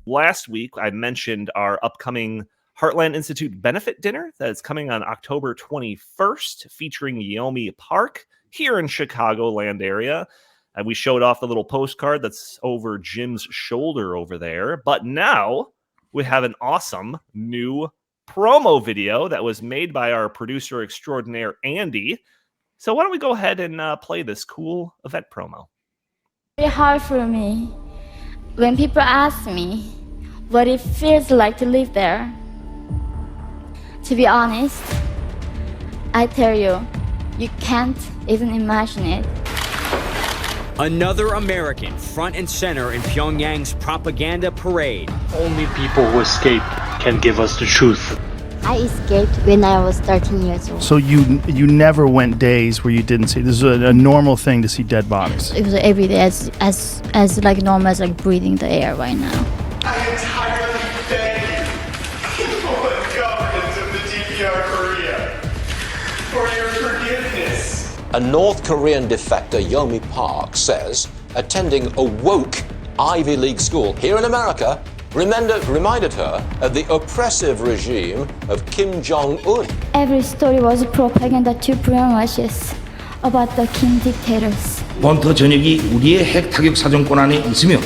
last week, I mentioned our upcoming Heartland Institute benefit dinner that is coming on October 21st, featuring Yeonmi Park here in Chicagoland area. And we showed off the little postcard that's over Jim's shoulder over there. But now we have an awesome new promo video that was made by our producer extraordinaire, Andy. So why don't we go ahead and play this cool event promo? Very hard for me when people ask me what it feels like to live there. To be honest, I tell you, you can't even imagine it. Another American front and center in Pyongyang's propaganda parade. Only people who escaped can give us the truth. I escaped when I was 13 years old. So you never went days where you didn't see. This is a normal thing to see dead bodies. It was every day as like normal as like breathing the air right now. I entirely thank people and governments of the DPR Korea for your forgiveness. A North Korean defector, Yeonmi Park, says attending a woke Ivy League school here in America reminded her of the oppressive regime of Kim Jong-un. Every story was propaganda to brainwash us about the Kim dictators. 번터 전역이 우리의 핵 타격 사정권 안에 있으며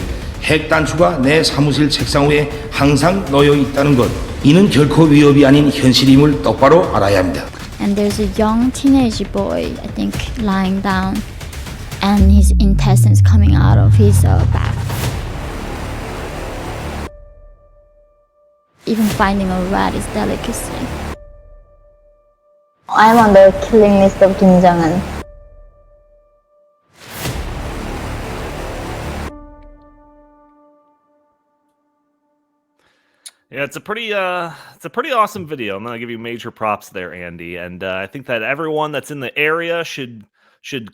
핵 단추가 내 사무실 책상 위에 항상 놓여 있다는 것. 이는 결코 위협이 아닌 현실임을 똑바로 알아야 합니다. And there's a young teenage boy, I think, lying down, and his intestines coming out of his back. Even finding a rat is delicacy. I'm on the killing list of Kim Jong-un. Yeah, it's a pretty awesome video. I'm gonna give you major props there, Andy. And I think that everyone that's in the area should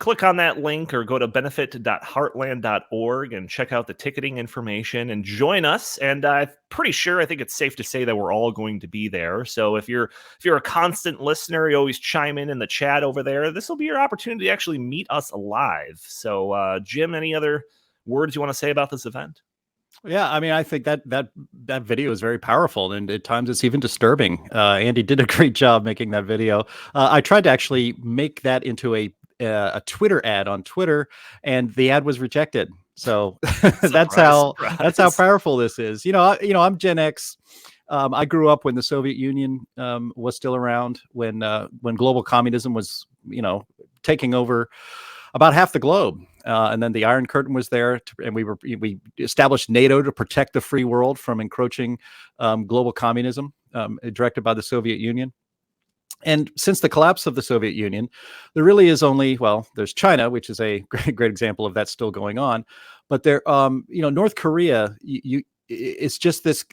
click on that link or go to benefit.heartland.org and check out the ticketing information and join us. And I'm pretty sure, I think it's safe to say that we're all going to be there. So if you're a constant listener, you always chime in the chat over there. This will be your opportunity to actually meet us live. So Jim, any other words you want to say about this event? Yeah, I mean, I think that video is very powerful, and at times it's even disturbing. Andy did a great job making that video. I tried to actually make that into a Twitter ad on Twitter, and the ad was rejected. So that's how powerful this is. You know, I'm Gen X. I grew up when the Soviet Union was still around, when global communism was, taking over about half the globe. And then the Iron Curtain was there, and we established NATO to protect the free world from encroaching global communism directed by the Soviet Union. And since the collapse of the Soviet Union, there really is only, there's China, which is a great example of that still going on. But there, North Korea, it's just this,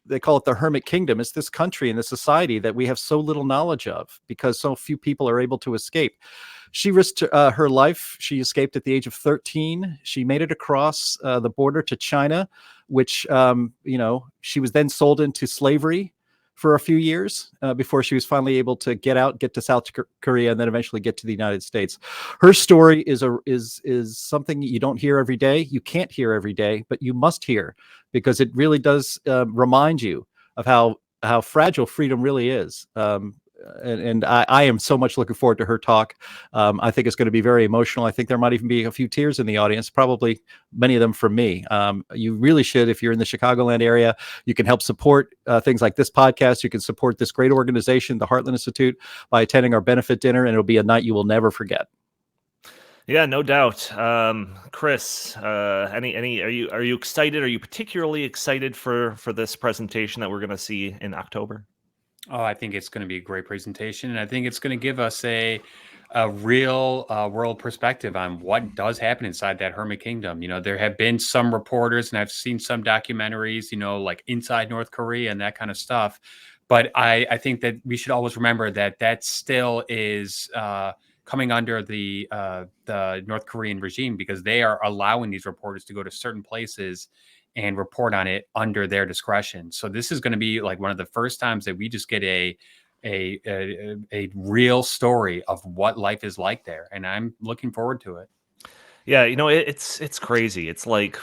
they call it the hermit kingdom. It's this country and this society that we have so little knowledge of because so few people are able to escape. She risked her life. She escaped at the age of 13. She made it across the border to China, which, she was then sold into slavery for a few years before she was finally able to get to South Korea, and then eventually get to the United States. Her story is something you don't hear every day. You can't hear every day, but you must hear, because it really does remind you of how fragile freedom really is. And I am so much looking forward to her talk. I think it's going to be very emotional. I think there might even be a few tears in the audience, probably many of them from me. You really should, if you're in the Chicagoland area, you can help support things like this podcast. You can support this great organization, the Heartland Institute, by attending our benefit dinner, and it'll be a night you will never forget. Yeah, no doubt. Chris, are you excited? Are you particularly excited for this presentation that we're going to see in October? Oh, I think it's going to be a great presentation, and I think it's going to give us a real world perspective on what does happen inside that hermit kingdom. There have been some reporters, and I've seen some documentaries, like Inside North Korea and that kind of stuff. But I think that we should always remember that still is coming under the North Korean regime, because they are allowing these reporters to go to certain places and report on it under their discretion. So this is going to be like one of the first times that we just get a real story of what life is like there, and I'm looking forward to it. Yeah, it's crazy. It's like,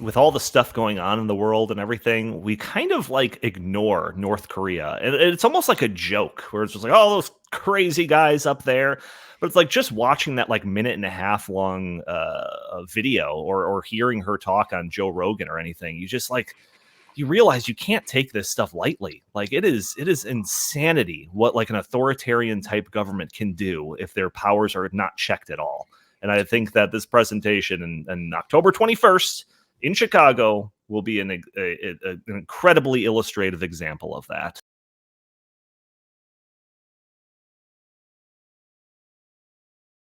with all the stuff going on in the world and everything, we kind of like ignore North Korea. And it's almost like a joke where it's just like, oh, those crazy guys up there. But it's like just watching that like minute and a half long video or hearing her talk on Joe Rogan or anything, you just like, you realize you can't take this stuff lightly. Like it is insanity what like an authoritarian type government can do if their powers are not checked at all. And I think that this presentation in October 21st in Chicago will be an incredibly illustrative example of that.